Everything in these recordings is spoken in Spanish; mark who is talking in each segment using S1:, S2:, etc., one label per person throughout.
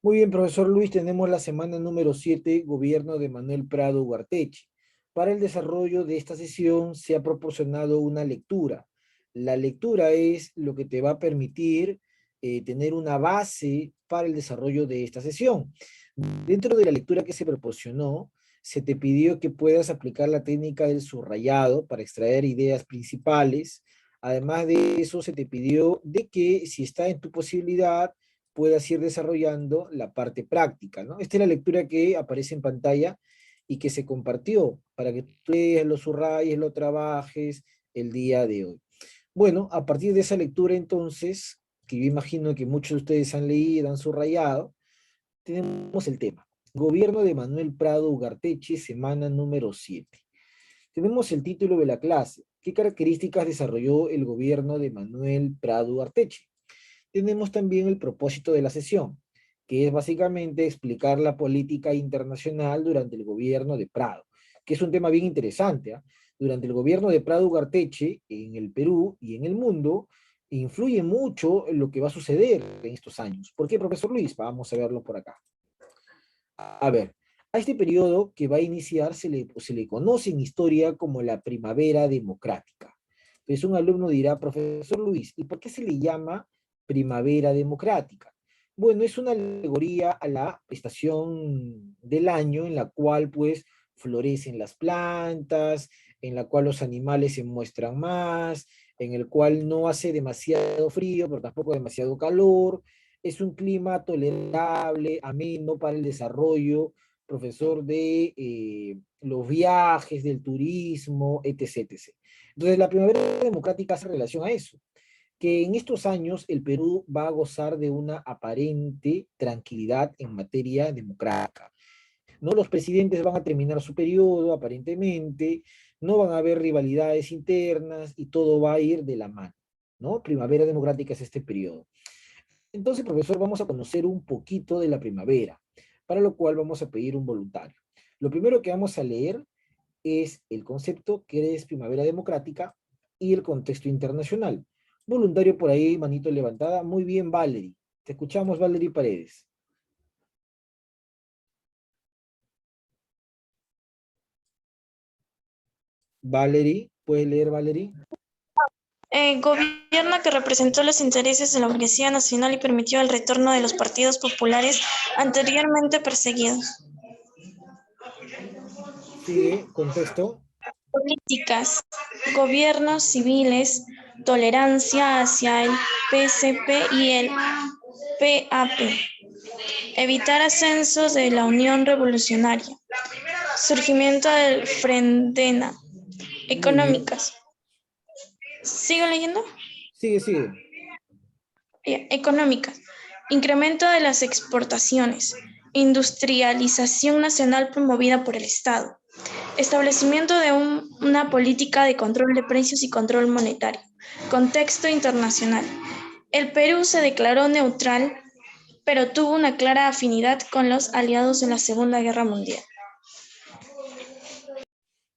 S1: Muy bien, profesor Luis, tenemos la semana número 7, Gobierno de Manuel Prado Ugarteche. Para el desarrollo de esta sesión se ha proporcionado una lectura. La lectura es lo que te va a permitir tener una base para el desarrollo de esta sesión. Dentro de la lectura que se proporcionó, se te pidió que puedas aplicar la técnica del subrayado para extraer ideas principales. Además de eso, se te pidió de que si está en tu posibilidad, puedas ir desarrollando la parte práctica, ¿no? Esta es la lectura que aparece en pantalla y que se compartió para que tú leas, lo subrayes, lo trabajes el día de hoy. Bueno, a partir de esa lectura entonces, que yo imagino que muchos de ustedes han leído, han subrayado, tenemos el tema. Gobierno de Manuel Prado Ugarteche, semana número 7. Tenemos el título de la clase. ¿Qué características desarrolló el gobierno de Manuel Prado Ugarteche? Tenemos también el propósito de la sesión, que es básicamente explicar la política internacional durante el gobierno de Prado, que es un tema bien interesante. ¿Eh? Durante el gobierno de Prado Ugarteche, en el Perú y en el mundo, influye mucho en lo que va a suceder en estos años. ¿Por qué, profesor Luis? Vamos a verlo por acá. A ver, a este periodo que va a iniciar se le conoce en historia como la primavera democrática. Entonces un alumno dirá, profesor Luis, ¿y por qué se le llama primavera democrática? Bueno, es una alegoría a la estación del año en la cual pues florecen las plantas, en la cual los animales se muestran más, en el cual no hace demasiado frío, pero tampoco demasiado calor, es un clima tolerable, ameno para el desarrollo, profesor, de los viajes, del turismo, etc, etc. Entonces, la primavera democrática hace relación a eso, que en estos años el Perú va a gozar de una aparente tranquilidad en materia democrática. ¿No? Los presidentes van a terminar su periodo, aparentemente, no van a haber rivalidades internas y todo va a ir de la mano, ¿no? Primavera democrática es este periodo. Entonces, profesor, vamos a conocer un poquito de la primavera, para lo cual vamos a pedir un voluntario. Lo primero que vamos a leer es el concepto que es primavera democrática y el contexto internacional. Voluntario por ahí, manito levantada. Muy bien, Valerie. Te escuchamos, Valerie Paredes. Valerie, ¿puedes leer, Valerie?
S2: Gobierno que representó los intereses de la burguesía nacional y permitió el retorno de los partidos populares anteriormente perseguidos.
S1: Sigue, contexto.
S2: Políticas, gobiernos civiles, tolerancia hacia el PCP y el PAP, evitar ascensos de la Unión Revolucionaria, surgimiento del Frendena,
S1: Muy bien.
S2: económicas. ¿Sigo leyendo?
S1: Sigue, sigue.
S2: Económicas, incremento de las exportaciones, industrialización nacional promovida por el Estado, establecimiento de una política de control de precios y control monetario, contexto internacional. El Perú se declaró neutral, pero tuvo una clara afinidad con los aliados en la Segunda Guerra Mundial.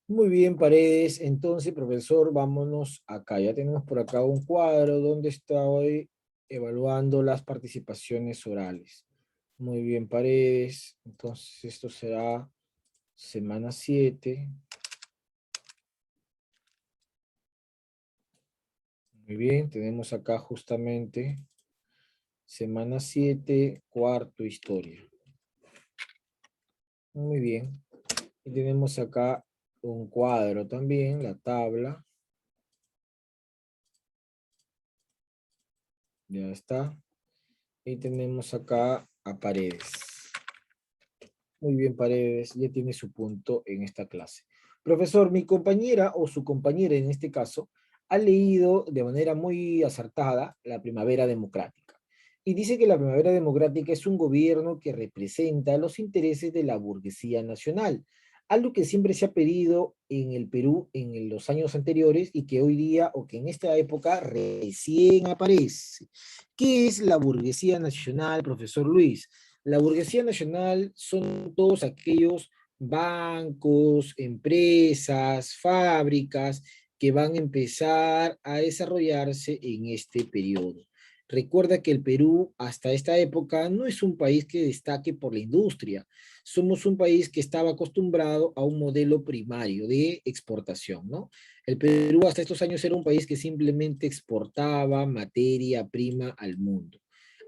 S1: Muy bien, Paredes. Entonces, profesor, vámonos acá. Ya tenemos por acá un cuadro donde está hoy evaluando las participaciones orales. Muy bien, Paredes. Entonces, esto será semana 7. Muy bien, tenemos acá justamente semana 7, cuarto, historia. Muy bien. Y tenemos acá un cuadro también, la tabla. Ya está. Y tenemos acá a Paredes. Muy bien, Paredes, ya tiene su punto en esta clase. Profesor, mi compañera o su compañera en este caso ha leído de manera muy acertada la Primavera Democrática y dice que la Primavera Democrática es un gobierno que representa los intereses de la burguesía nacional, algo que siempre se ha pedido en el Perú en los años anteriores y que hoy día o que en esta época recién aparece. ¿Qué es la burguesía nacional, profesor Luis? La burguesía nacional son todos aquellos bancos, empresas, fábricas que van a empezar a desarrollarse en este periodo. Recuerda que el Perú hasta esta época no es un país que destaque por la industria. Somos un país que estaba acostumbrado a un modelo primario de exportación, ¿no? El Perú hasta estos años era un país que simplemente exportaba materia prima al mundo.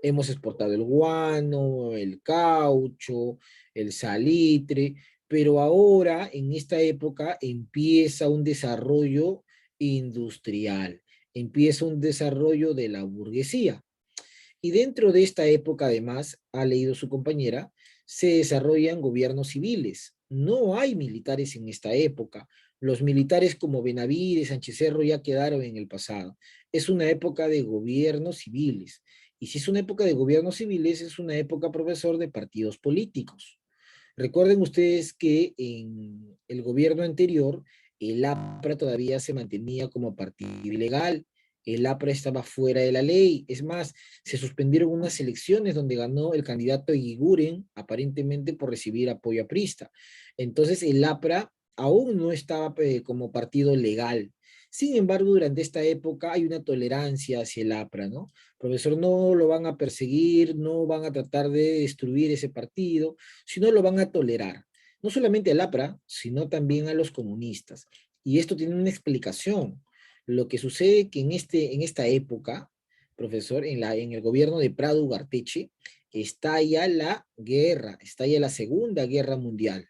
S1: Hemos exportado el guano, el caucho, el salitre, pero ahora, en esta época, empieza un desarrollo industrial, empieza un desarrollo de la burguesía. Y dentro de esta época, además, ha leído su compañera, se desarrollan gobiernos civiles. No hay militares en esta época. Los militares como Benavides, Sánchez Cerro ya quedaron en el pasado. Es una época de gobiernos civiles. Y si es una época de gobiernos civiles, es una época, profesor, de partidos políticos. Recuerden ustedes que en el gobierno anterior, el APRA todavía se mantenía como partido ilegal, el APRA estaba fuera de la ley, es más, se suspendieron unas elecciones donde ganó el candidato Eguiguren, aparentemente por recibir apoyo aprista. Entonces el APRA aún no estaba como partido legal. Sin embargo, durante esta época hay una tolerancia hacia el APRA, ¿no? Profesor, no lo van a perseguir, no van a tratar de destruir ese partido, sino lo van a tolerar. No solamente al APRA, sino también a los comunistas. Y esto tiene una explicación. Lo que sucede que en esta época, profesor, en el gobierno de Prado Ugarteche, estalla la guerra, estalla la Segunda Guerra Mundial.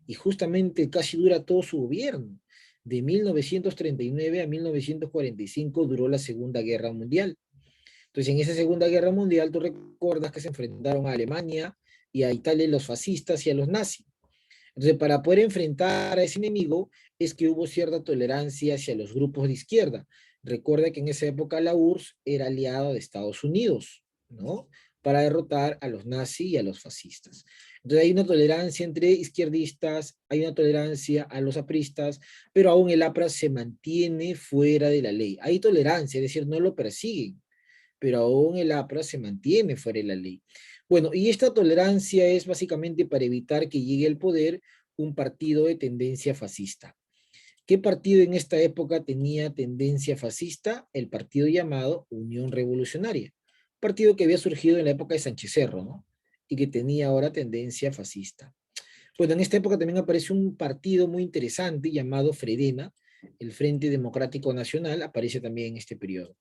S1: Y justamente casi dura todo su gobierno. De 1939 a 1945 duró la Segunda Guerra Mundial. Entonces, en esa Segunda Guerra Mundial, tú recuerdas que se enfrentaron a Alemania y a Italia, los fascistas y a los nazis. Entonces, para poder enfrentar a ese enemigo, es que hubo cierta tolerancia hacia los grupos de izquierda. Recuerda que en esa época la URSS era aliada de Estados Unidos, ¿no? Para derrotar a los nazis y a los fascistas. Entonces hay una tolerancia entre izquierdistas, hay una tolerancia a los apristas, pero aún el APRA se mantiene fuera de la ley. Hay tolerancia, es decir, no lo persiguen, pero aún el APRA se mantiene fuera de la ley. Bueno, y esta tolerancia es básicamente para evitar que llegue al poder un partido de tendencia fascista. ¿Qué partido en esta época tenía tendencia fascista? El partido llamado Unión Revolucionaria, partido que había surgido en la época de Sánchez Cerro, ¿no? Y que tenía ahora tendencia fascista. Bueno, en esta época también aparece un partido muy interesante llamado Fredena, el Frente Democrático Nacional, aparece también en este periodo.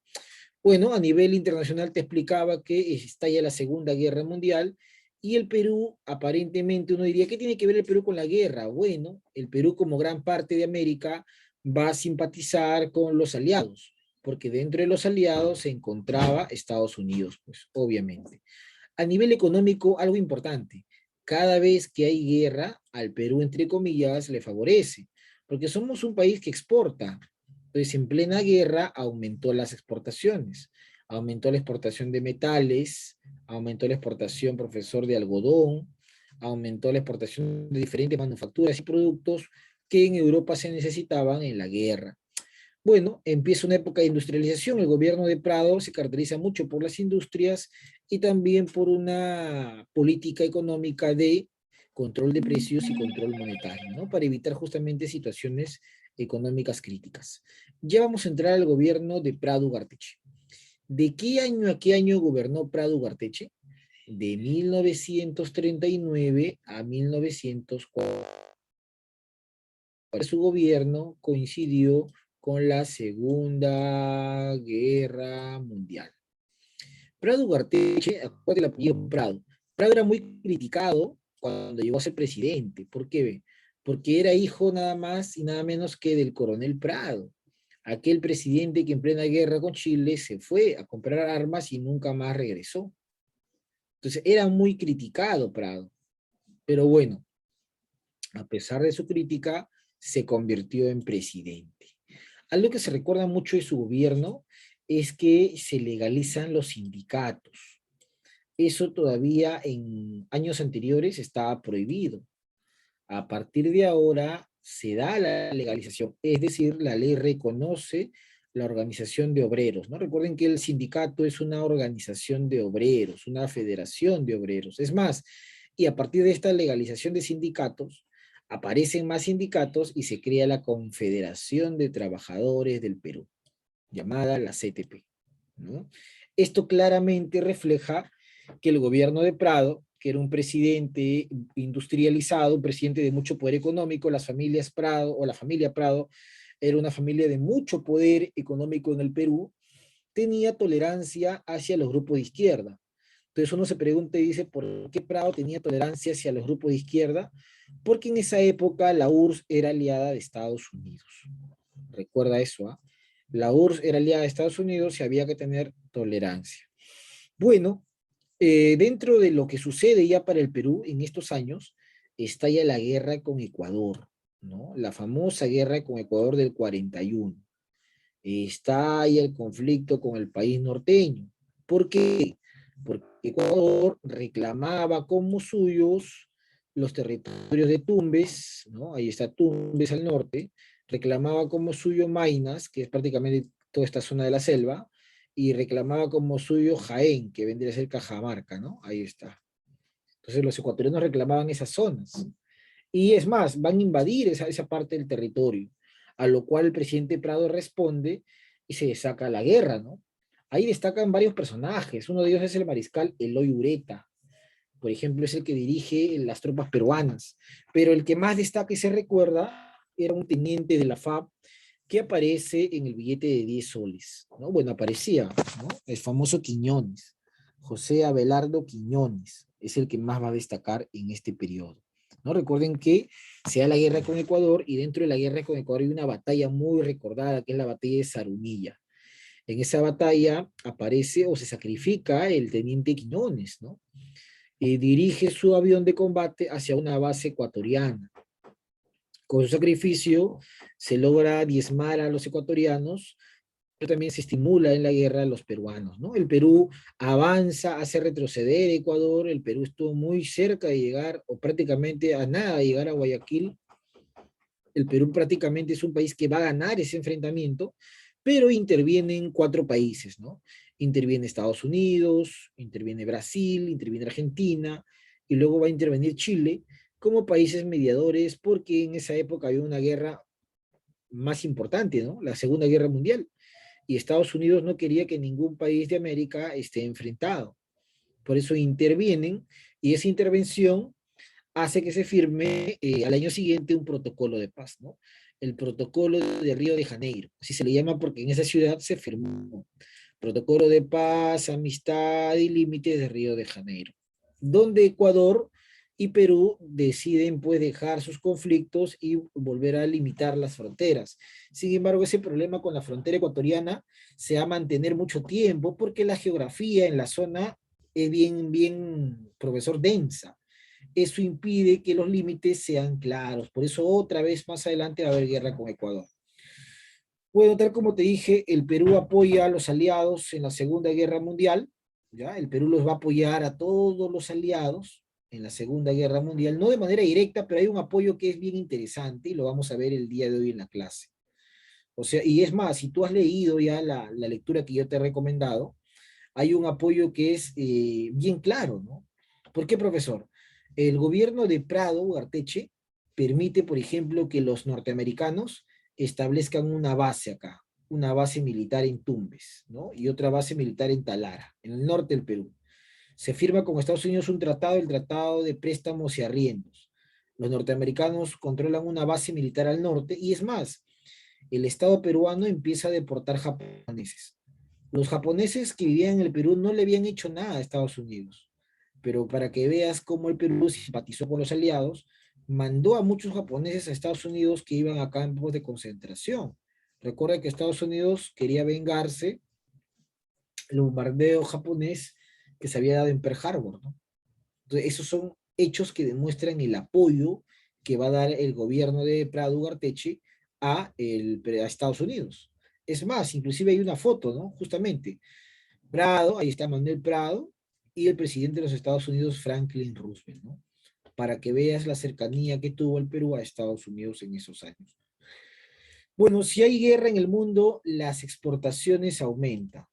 S1: Bueno, a nivel internacional te explicaba que estalla la Segunda Guerra Mundial y el Perú, aparentemente uno diría, ¿qué tiene que ver el Perú con la guerra? Bueno, el Perú como gran parte de América va a simpatizar con los aliados, porque dentro de los aliados se encontraba Estados Unidos, pues obviamente. A nivel económico, algo importante, cada vez que hay guerra, al Perú, entre comillas, le favorece, porque somos un país que exporta. Entonces, en plena guerra aumentó las exportaciones, aumentó la exportación de metales, aumentó la exportación, profesor, de algodón, aumentó la exportación de diferentes manufacturas y productos que en Europa se necesitaban en la guerra. Bueno, empieza una época de industrialización. El gobierno de Prado se caracteriza mucho por las industrias y también por una política económica de control de precios y control monetario, ¿no? Para evitar justamente situaciones económicas críticas. Ya vamos a entrar al gobierno de Prado Ugarteche. ¿De qué año a qué año gobernó Prado Ugarteche? De 1939 a 1904. Su gobierno coincidió con la Segunda Guerra Mundial. Prado Ugarteche, acuérdate el apellido Prado. Prado era muy criticado cuando llegó a ser presidente. ¿Por qué? Porque era hijo nada más y nada menos que del coronel Prado, aquel presidente que en plena guerra con Chile se fue a comprar armas y nunca más regresó. Entonces era muy criticado Prado. Pero bueno, a pesar de su crítica, se convirtió en presidente. Algo que se recuerda mucho de su gobierno es que se legalizan los sindicatos. Eso todavía en años anteriores estaba prohibido. A partir de ahora se da la legalización, es decir, la ley reconoce la organización de obreros, ¿no? Recuerden que el sindicato es una organización de obreros, una federación de obreros. Es más, y a partir de esta legalización de sindicatos, aparecen más sindicatos y se crea la Confederación de Trabajadores del Perú, llamada la CTP, ¿no? Esto claramente refleja que el gobierno de Prado, que era un presidente industrializado, un presidente de mucho poder económico, las familias Prado o la familia Prado era una familia de mucho poder económico en el Perú, tenía tolerancia hacia los grupos de izquierda. Entonces uno se pregunta y dice, ¿por qué Prado tenía tolerancia hacia los grupos de izquierda? Porque en esa época la URSS era aliada de Estados Unidos. Recuerda eso, ¿ah? La URSS era aliada de Estados Unidos y había que tener tolerancia. Bueno, dentro de lo que sucede ya para el Perú en estos años, estalla la guerra con Ecuador, ¿no? La famosa guerra con Ecuador del 41. Estalla el conflicto con el país norteño. ¿Por qué? Porque Ecuador reclamaba como suyos los territorios de Tumbes, ¿no? Ahí está Tumbes al norte, reclamaba como suyo Maynas, que es prácticamente toda esta zona de la selva, y reclamaba como suyo Jaén, que vendría a ser Cajamarca, ¿no? Ahí está. Entonces los ecuatorianos reclamaban esas zonas. Y es más, van a invadir esa parte del territorio, a lo cual el presidente Prado responde y se saca la guerra, ¿no? Ahí destacan varios personajes, uno de ellos es el mariscal Eloy Ureta, por ejemplo, es el que dirige las tropas peruanas, pero el que más destaca y se recuerda era un teniente de la FAB que aparece en el billete de 10 soles, ¿no? Bueno, aparecía, ¿no? El famoso Quiñones, José Abelardo Quiñones, es el que más va a destacar en este periodo. ¿No? Recuerden que se da la guerra con Ecuador y dentro de la guerra con Ecuador hay una batalla muy recordada que es la batalla de Zarumilla. En esa batalla aparece o se sacrifica el teniente Quiñones, ¿no? Y dirige su avión de combate hacia una base ecuatoriana. Con su sacrificio se logra diezmar a los ecuatorianos, pero también se estimula en la guerra a los peruanos, ¿no? El Perú avanza, hace retroceder a Ecuador, el Perú estuvo muy cerca de llegar, o prácticamente a nada de llegar a Guayaquil. El Perú prácticamente es un país que va a ganar ese enfrentamiento, pero intervienen 4 países, ¿no? Interviene Estados Unidos, interviene Brasil, interviene Argentina, y luego va a intervenir Chile como países mediadores, porque en esa época había una guerra más importante, ¿no? La Segunda Guerra Mundial, y Estados Unidos no quería que ningún país de América esté enfrentado. Por eso intervienen, y esa intervención hace que se firme al año siguiente un protocolo de paz, ¿no? El protocolo de Río de Janeiro, así se le llama porque en esa ciudad se firmó protocolo de paz, amistad y límites de Río de Janeiro, donde Ecuador y Perú deciden pues dejar sus conflictos y volver a limitar las fronteras. Sin embargo, ese problema con la frontera ecuatoriana se va a mantener mucho tiempo porque la geografía en la zona es bien, profesor, densa. Eso impide que los límites sean claros. Por eso otra vez más adelante va a haber guerra con Ecuador. Bueno, tal como te dije, el Perú apoya a los aliados en la Segunda Guerra Mundial, ¿ya? El Perú los va a apoyar a todos los aliados en la Segunda Guerra Mundial, no de manera directa, pero hay un apoyo que es bien interesante y lo vamos a ver el día de hoy en la clase. O sea, y es más, si tú has leído ya la lectura que yo te he recomendado, hay un apoyo que es bien claro, ¿no? ¿Por qué, profesor? El gobierno de Prado, Ugarteche, permite, por ejemplo, que los norteamericanos establezcan una base acá, una base militar en Tumbes, ¿no? Y otra base militar en Talara, en el norte del Perú. Se firma con Estados Unidos un tratado, el Tratado de Préstamos y Arriendos. Los norteamericanos controlan una base militar al norte y es más, el Estado peruano empieza a deportar japoneses. Los japoneses que vivían en el Perú no le habían hecho nada a Estados Unidos, pero para que veas cómo el Perú simpatizó con los aliados, mandó a muchos japoneses a Estados Unidos que iban a campos de concentración. Recuerda que Estados Unidos quería vengarse el bombardeo japonés que se había dado en Pearl Harbor, ¿no? Entonces, esos son hechos que demuestran el apoyo que va a dar el gobierno de Prado Ugarteche a Estados Unidos. Es más, inclusive hay una foto, ¿no? Justamente, Prado, ahí está Manuel Prado, y el presidente de los Estados Unidos, Franklin Roosevelt, ¿no? Para que veas la cercanía que tuvo el Perú a Estados Unidos en esos años. Bueno, si hay guerra en el mundo, las exportaciones aumentan.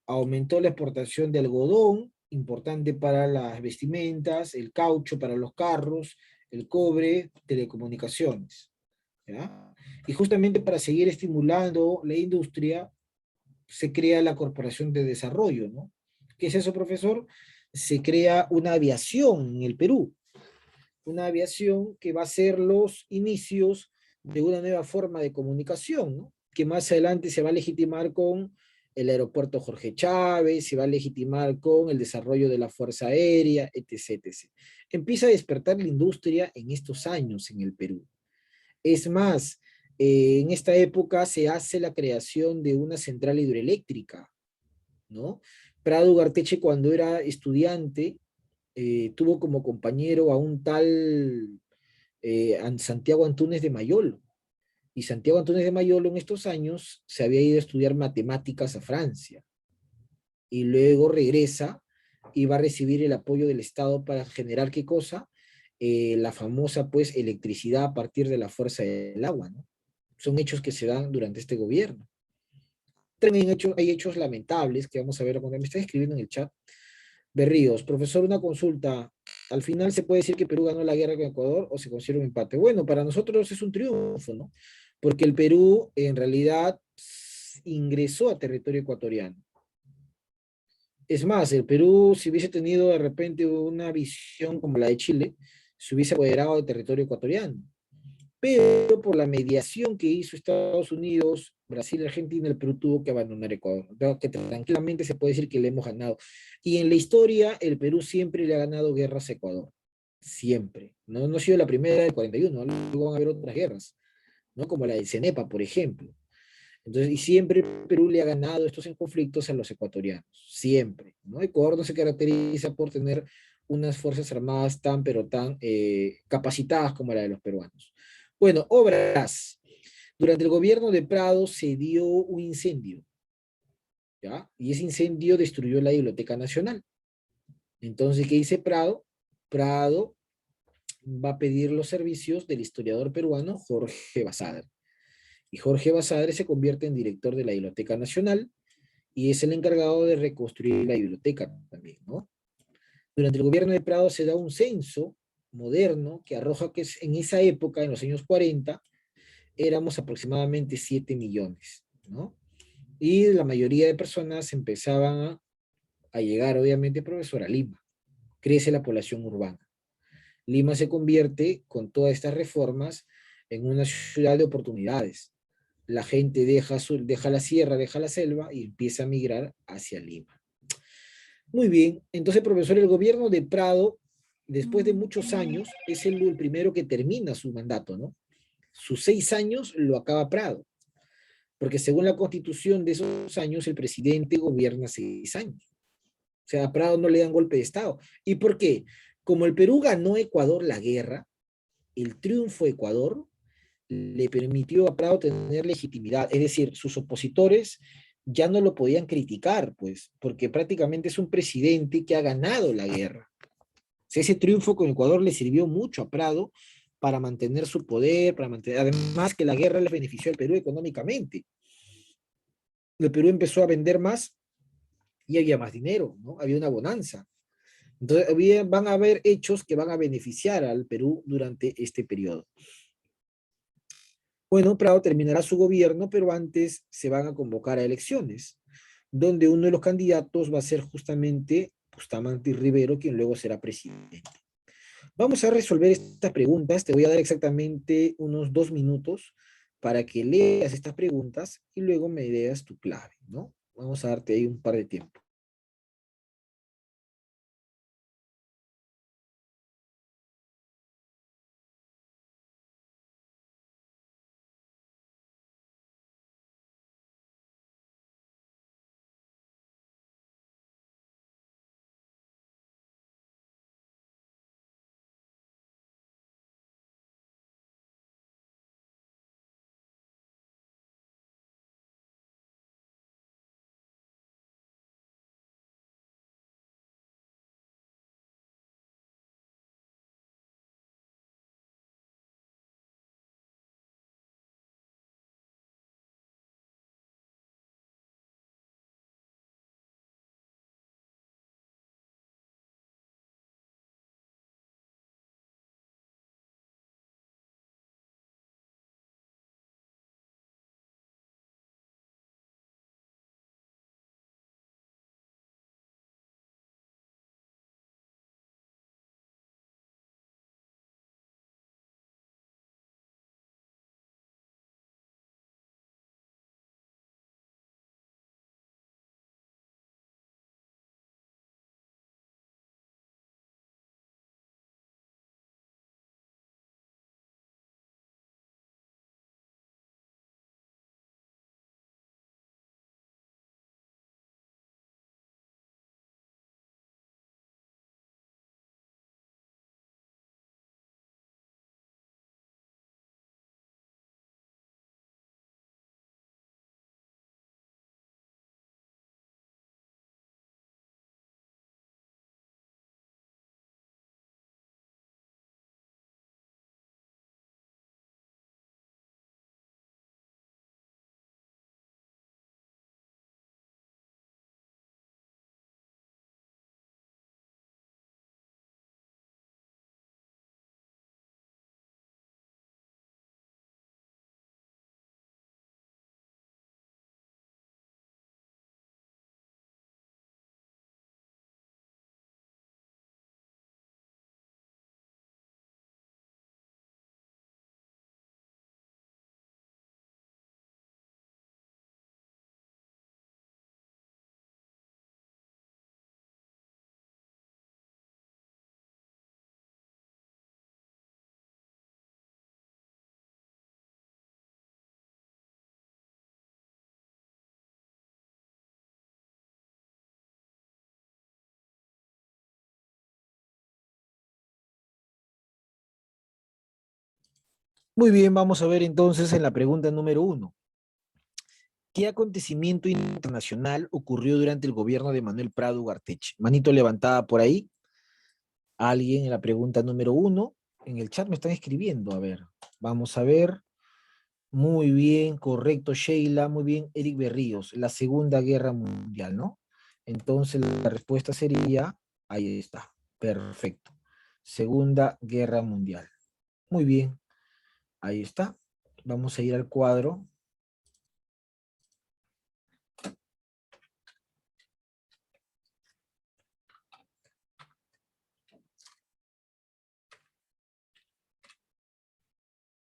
S1: Aumentó la exportación de algodón, importante para las vestimentas, el caucho para los carros, el cobre, telecomunicaciones, ¿ya? Y justamente para seguir estimulando la industria, se crea la Corporación de Desarrollo, ¿no? ¿Qué es eso, profesor? Se crea una aviación en el Perú, una aviación que va a ser los inicios de una nueva forma de comunicación, ¿no? Que más adelante se va a legitimar con el aeropuerto Jorge Chávez, se va a legitimar con el desarrollo de la Fuerza Aérea, etc, etc. Empieza a despertar la industria en estos años en el Perú. Es más, en esta época se hace la creación de una central hidroeléctrica, ¿no? Prado Ugarteche, cuando era estudiante, tuvo como compañero a un tal Santiago Antúnez de Mayolo. Y Santiago Antúnez de Mayolo en estos años se había ido a estudiar matemáticas a Francia. Y luego regresa y va a recibir el apoyo del Estado para generar, ¿qué cosa? La famosa, pues, electricidad a partir de la fuerza del agua, ¿no? Son hechos que se dan durante este gobierno. También hay hechos lamentables que vamos a ver cuando me está escribiendo en el chat. Berríos, profesor, una consulta. Al final se puede decir que Perú ganó la guerra con Ecuador o se considera un empate. Bueno, para nosotros es un triunfo, ¿no? Porque el Perú en realidad ingresó a territorio ecuatoriano. Es más, el Perú, si hubiese tenido de repente una visión como la de Chile, se hubiese apoderado del territorio ecuatoriano. Pero por la mediación que hizo Estados Unidos, Brasil y Argentina, el Perú tuvo que abandonar Ecuador. Que tranquilamente se puede decir que le hemos ganado. Y en la historia, el Perú siempre le ha ganado guerras a Ecuador. Siempre. No, no ha sido la primera del 41, luego van a haber otras guerras, ¿no? Como la del CENEPA, por ejemplo. Entonces, y siempre Perú le ha ganado estos conflictos a los ecuatorianos. Siempre, ¿no? Ecuador no se caracteriza por tener unas fuerzas armadas tan, pero tan capacitadas como la de los peruanos. Bueno, obras. Durante el gobierno de Prado se dio un incendio, ¿ya? Y ese incendio destruyó la Biblioteca Nacional. Entonces, ¿qué dice Prado? Prado va a pedir los servicios del historiador peruano Jorge Basadre. Y Jorge Basadre se convierte en director de la Biblioteca Nacional y es el encargado de reconstruir la biblioteca también, ¿no? Durante el gobierno de Prado se da un censo moderno que arroja que en esa época, en los años 40, éramos aproximadamente 7 millones, ¿no? Y la mayoría de personas empezaban a llegar, obviamente, profesor, a Lima. Crece la población urbana. Lima se convierte, con todas estas reformas, en una ciudad de oportunidades. La gente deja la sierra, deja la selva y empieza a migrar hacia Lima. Muy bien, entonces, profesor, el gobierno de Prado, después de muchos años, es el primero que termina su mandato, ¿no? Sus 6 años lo acaba Prado, porque según la constitución de esos años, el presidente gobierna 6 años. O sea, a Prado no le dan golpe de Estado. ¿Y por qué? Como el Perú ganó Ecuador la guerra, el triunfo de Ecuador le permitió a Prado tener legitimidad, es decir, sus opositores ya no lo podían criticar, pues, porque prácticamente es un presidente que ha ganado la guerra. O sea, ese triunfo con Ecuador le sirvió mucho a Prado para mantener su poder, para mantener, además que la guerra les benefició al Perú económicamente. El Perú empezó a vender más y había más dinero, ¿no? Había una bonanza. Entonces, van a haber hechos que van a beneficiar al Perú durante este periodo. Bueno, Prado terminará su gobierno, pero antes se van a convocar a elecciones, donde uno de los candidatos va a ser justamente Bustamante Rivero, quien luego será presidente. Vamos a resolver estas preguntas. Te voy a dar exactamente unos 2 minutos para que leas estas preguntas y luego me leas tu clave, ¿no? Vamos a darte ahí un par de tiempo. Muy bien, vamos a ver entonces en la pregunta número 1. ¿Qué acontecimiento internacional ocurrió durante el gobierno de Manuel Prado Ugarteche? Manito levantada por ahí. Alguien en la pregunta número 1. En el chat me están escribiendo. A ver, vamos a ver. Muy bien, correcto, Sheila. Muy bien, Eric Berríos. La Segunda Guerra Mundial, ¿no? Entonces la respuesta sería, ahí está. Perfecto. Segunda Guerra Mundial. Muy bien, ahí está. Vamos a ir al cuadro.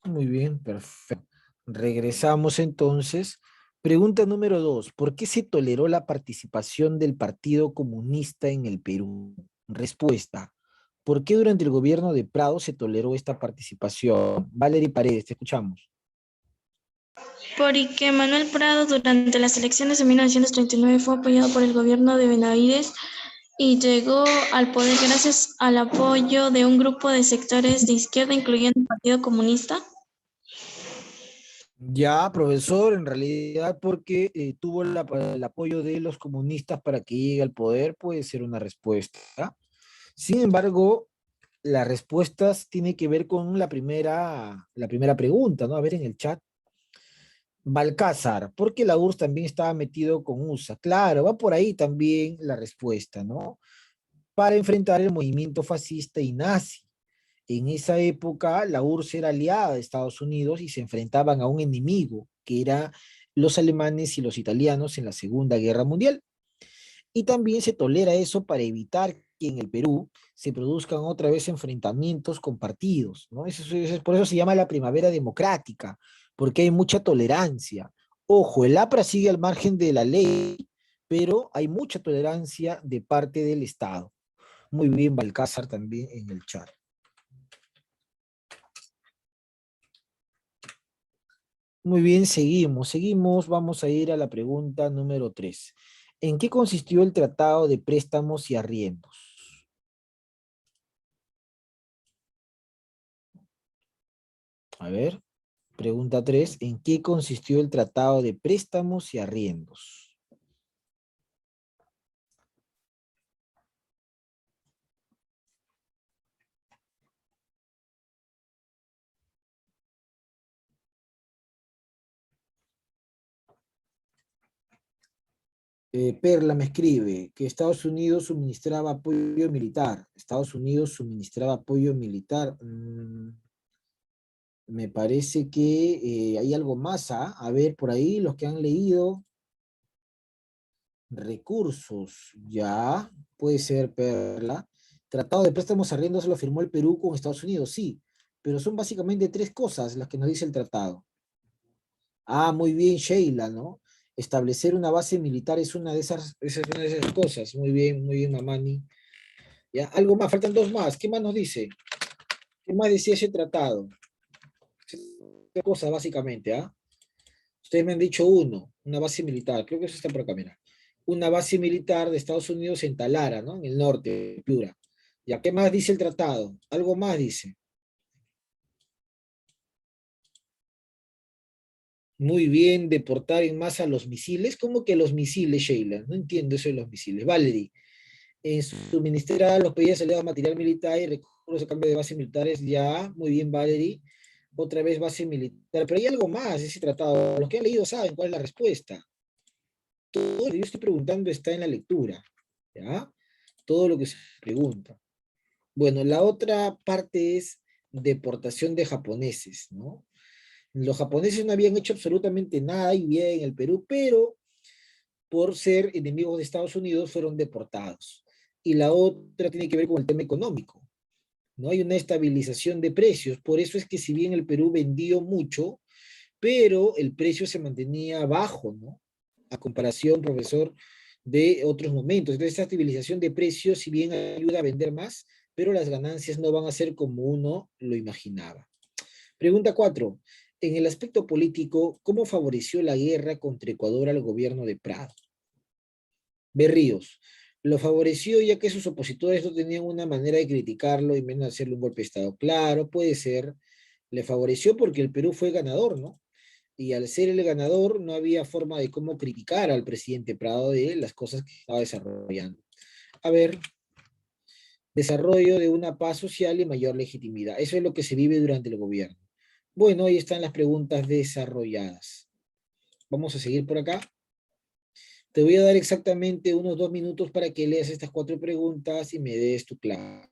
S1: Muy bien, perfecto. Regresamos entonces. Pregunta número 2. ¿Por qué se toleró la participación del Partido Comunista en el Perú? Respuesta. ¿Por qué durante el gobierno de Prado se toleró esta participación? Valerie Paredes, te escuchamos.
S2: Porque Manuel Prado durante las elecciones de 1939 fue apoyado por el gobierno de Benavides y llegó al poder gracias al apoyo de un grupo de sectores de izquierda, incluyendo el Partido Comunista.
S1: Ya, profesor, en realidad porque tuvo el apoyo de los comunistas para que llegue al poder, puede ser una respuesta. Sin embargo, las respuestas tienen que ver con la primera pregunta, ¿no? A ver en el chat. Balcázar, porque la URSS también estaba metido con USA. Claro, va por ahí también la respuesta, ¿no? Para enfrentar el movimiento fascista y nazi. En esa época, la URSS era aliada de Estados Unidos y se enfrentaban a un enemigo, que eran los alemanes y los italianos en la Segunda Guerra Mundial. Y también se tolera eso para evitar que en el Perú se produzcan otra vez enfrentamientos con partidos, ¿no? Por eso se llama la primavera democrática, porque hay mucha tolerancia. Ojo, el APRA sigue al margen de la ley, pero hay mucha tolerancia de parte del Estado. Muy bien, Balcázar también en el chat. Muy bien, seguimos, vamos a ir a la pregunta número 3. ¿En qué consistió el Tratado de Préstamos y Arriendos? A ver, pregunta 3. ¿En qué consistió el Tratado de Préstamos y Arriendos? Perla me escribe que Estados Unidos suministraba apoyo militar. Estados Unidos suministraba apoyo militar. Me parece que hay algo más, ¿ah? A ver, por ahí los que han leído. Recursos, ya, puede ser, Perla. Tratado de préstamos arriendos se lo firmó el Perú con Estados Unidos, sí, pero son básicamente tres cosas las que nos dice el tratado. Ah, muy bien, Sheila, ¿no? Establecer una base militar es una de esas cosas. Muy bien, Mamani. Ya, algo más, faltan dos más. ¿Qué más nos dice? ¿Qué más decía ese tratado? ¿Qué cosa, básicamente, ah? Ustedes me han dicho uno, una base militar. Creo que eso está por acá, mira. Una base militar de Estados Unidos en Talara, ¿no? En el norte, Piura. ¿Ya qué más dice el tratado? Algo más dice. Muy bien, deportar en masa los misiles. ¿Cómo que los misiles, Sheila? No entiendo eso de los misiles. Valerie, en suministrar a los países aliados material militar y recursos a cambio de bases militares. Ya, muy bien, Valerie. Otra vez base militar. Pero hay algo más de ese tratado. Los que han leído saben cuál es la respuesta. Todo lo que yo estoy preguntando está en la lectura. ¿Ya? Todo lo que se pregunta. Bueno, la otra parte es deportación de japoneses, ¿no? Los japoneses no habían hecho absolutamente nada y bien en el Perú, pero por ser enemigos de Estados Unidos fueron deportados. Y la otra tiene que ver con el tema económico. No hay una estabilización de precios, por eso es que si bien el Perú vendió mucho, pero el precio se mantenía bajo, ¿no? A comparación, profesor, de otros momentos. Entonces, esta estabilización de precios, si bien ayuda a vender más, pero las ganancias no van a ser como uno lo imaginaba. Pregunta 4. En el aspecto político, ¿cómo favoreció la guerra contra Ecuador al gobierno de Prado? Berríos. Lo favoreció ya que sus opositores no tenían una manera de criticarlo y menos hacerle un golpe de Estado. Claro, puede ser. Le favoreció porque el Perú fue ganador, ¿no? Y al ser el ganador no había forma de cómo criticar al presidente Prado de las cosas que estaba desarrollando. A ver, desarrollo de una paz social y mayor legitimidad. Eso es lo que se vive durante el gobierno. Bueno, ahí están las preguntas desarrolladas. Vamos a seguir por acá. Te voy a dar exactamente unos 2 minutos para que leas estas 4 preguntas y me des tu clave.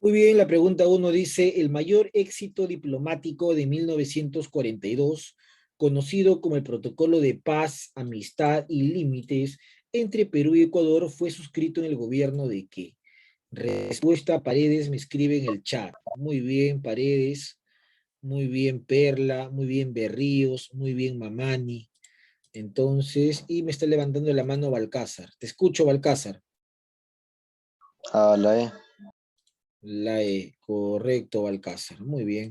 S1: Muy bien, la pregunta 1 dice, el mayor éxito diplomático de 1942, conocido como el Protocolo de Paz, Amistad y Límites entre Perú y Ecuador, fue suscrito en el gobierno de ¿qué? Respuesta, Paredes me escribe en el chat. Muy bien, Paredes. Muy bien, Perla. Muy bien, Berríos. Muy bien, Mamani. Entonces, y me está levantando la mano Balcázar. Te escucho, Balcázar.
S3: Ah, la E.
S1: La E, correcto, Balcázar. Muy bien.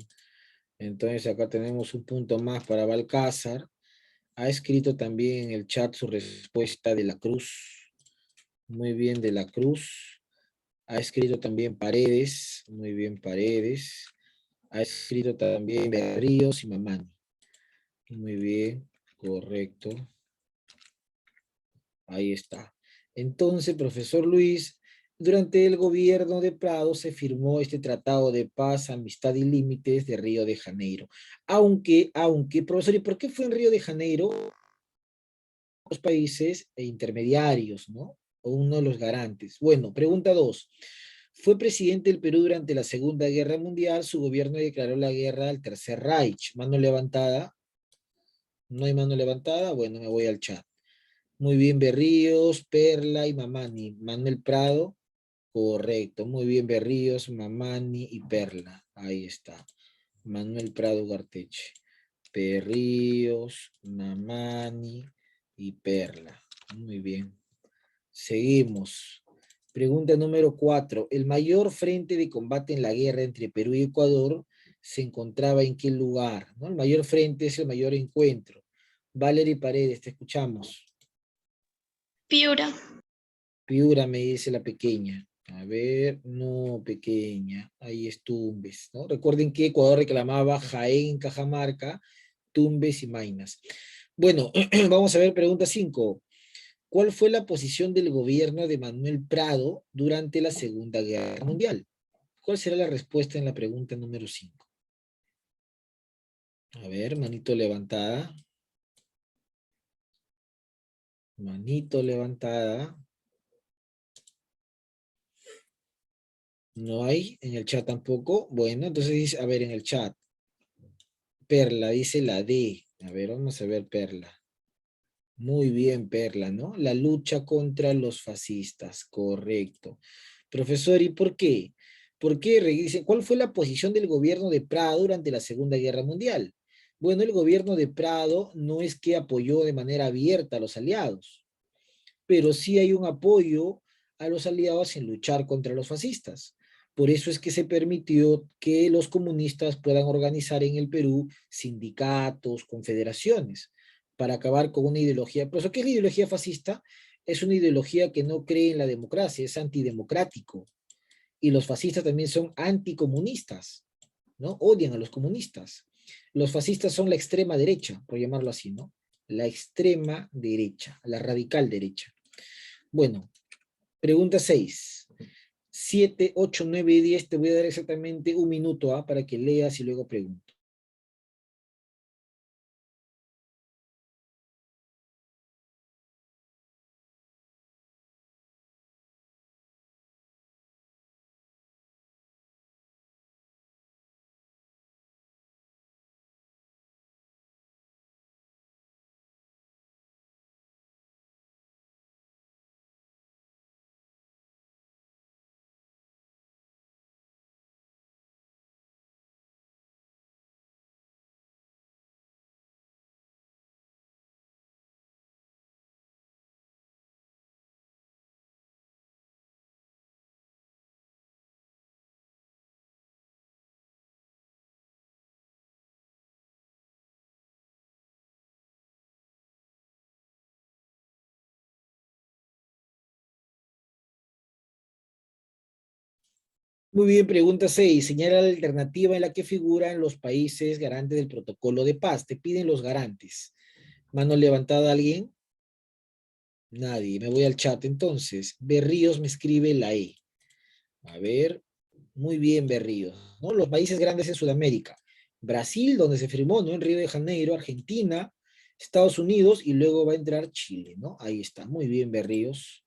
S1: Entonces acá tenemos un punto más para Balcázar. Ha escrito también en el chat su respuesta de la Cruz. Muy bien, de la Cruz. Ha escrito también Paredes. Muy bien, Paredes. Ha escrito también Berríos y Mamani. Muy bien, correcto. Ahí está. Entonces, profesor Luis, durante el gobierno de Prado se firmó este Tratado de Paz, Amistad y Límites de Río de Janeiro. Profesor, ¿y por qué fue en Río de Janeiro? Los países intermediarios, ¿no? O uno de los garantes. Bueno, pregunta 2. Fue presidente del Perú durante la Segunda Guerra Mundial. Su gobierno declaró la guerra al Tercer Reich. Mano levantada. ¿No hay mano levantada? Bueno, me voy al chat. Muy bien, Berríos, Perla y Mamani. Manuel Prado, correcto. Muy bien, Berríos, Mamani y Perla. Ahí está. Manuel Prado Garteche. Berríos, Mamani y Perla. Muy bien. Seguimos. Pregunta número 4. El mayor frente de combate en la guerra entre Perú y Ecuador se encontraba en qué lugar, ¿no? El mayor frente es el mayor encuentro. Valerie Paredes, te escuchamos.
S2: Piura.
S1: Piura, me dice la pequeña. A ver, no, pequeña. Ahí es Tumbes, ¿no? Recuerden que Ecuador reclamaba Jaén, Cajamarca, Tumbes y Maynas. Bueno, vamos a ver pregunta 5. ¿Cuál fue la posición del gobierno de Manuel Prado durante la Segunda Guerra Mundial? ¿Cuál será la respuesta en la pregunta número 5? A ver, manito levantada. Manito levantada. No hay en el chat tampoco. Bueno, entonces dice, a ver, en el chat. Perla, dice la D. A ver, vamos a ver Perla. Muy bien, Perla, ¿no? La lucha contra los fascistas, correcto. Profesor, ¿y por qué? ¿Por qué? Dice, ¿cuál fue la posición del gobierno de Prado durante la Segunda Guerra Mundial? Bueno, el gobierno de Prado no es que apoyó de manera abierta a los aliados, pero sí hay un apoyo a los aliados en luchar contra los fascistas. Por eso es que se permitió que los comunistas puedan organizar en el Perú sindicatos, confederaciones, para acabar con una ideología. Por eso, ¿qué es la ideología fascista? Es una ideología que no cree en la democracia, es antidemocrático. Y los fascistas también son anticomunistas, ¿no? Odian a los comunistas. Los fascistas son la extrema derecha, por llamarlo así, ¿no? La extrema derecha, la radical derecha. Bueno, pregunta 6. 7, 8, 9 y 10, te voy a dar exactamente un minuto para que leas y luego pregunto. Muy bien, pregunta 6. Señala la alternativa en la que figuran los países garantes del protocolo de paz. Te piden los garantes. ¿Mano levantada alguien? Nadie. Me voy al chat entonces. Berríos me escribe la E. A ver. Muy bien, Berríos, ¿no? Los países grandes en Sudamérica. Brasil, donde se firmó, ¿no? En Río de Janeiro, Argentina, Estados Unidos y luego va a entrar Chile, ¿no? Ahí está. Muy bien, Berríos.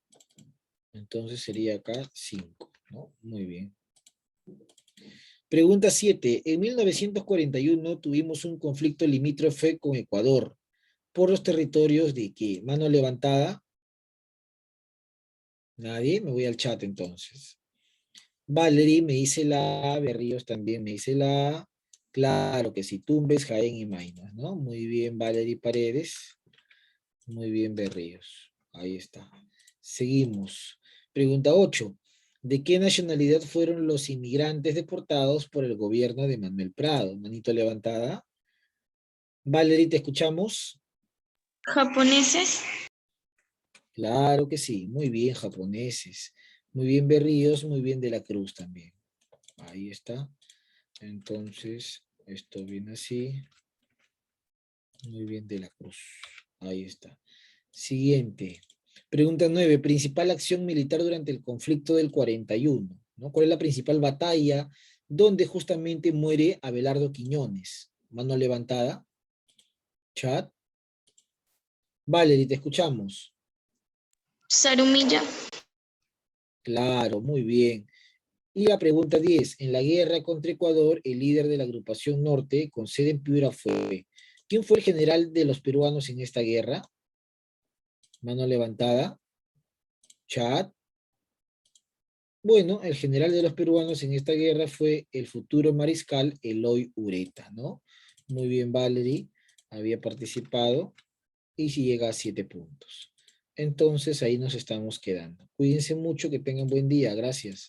S1: Entonces sería acá 5, ¿no? Muy bien. Pregunta 7. En 1941 tuvimos un conflicto limítrofe con Ecuador por los territorios de ¿qué? Mano levantada. Nadie. Me voy al chat entonces. Valerie me dice la A, Berríos también me dice la A. Claro que sí, Tumbes, Jaén y Maynas, ¿no? Muy bien, Valerie Paredes. Muy bien, Berríos. Ahí está. Seguimos. Pregunta 8. ¿De qué nacionalidad fueron los inmigrantes deportados por el gobierno de Manuel Prado? Manito levantada. Valerie, ¿te escuchamos?
S2: Japoneses.
S1: Claro que sí. Muy bien, japoneses. Muy bien, Berríos. Muy bien, De la Cruz también. Ahí está. Entonces, esto viene así. Muy bien, De la Cruz. Ahí está. Siguiente. Pregunta 9. Principal acción militar durante el conflicto del 41, ¿no? ¿Cuál es la principal batalla donde justamente muere Abelardo Quiñones? Mano levantada. Chat. Valerie, te escuchamos.
S2: Zarumilla.
S1: Claro, muy bien. Y la pregunta 10. En la guerra contra Ecuador, el líder de la agrupación norte con sede en Piura fue... ¿Quién fue el general de los peruanos en esta guerra? Mano levantada. Chat. Bueno, el general de los peruanos en esta guerra fue el futuro mariscal Eloy Ureta, ¿no? Muy bien, Valerie. Había participado y si llega a 7 puntos. Entonces ahí nos estamos quedando. Cuídense mucho, que tengan buen día. Gracias.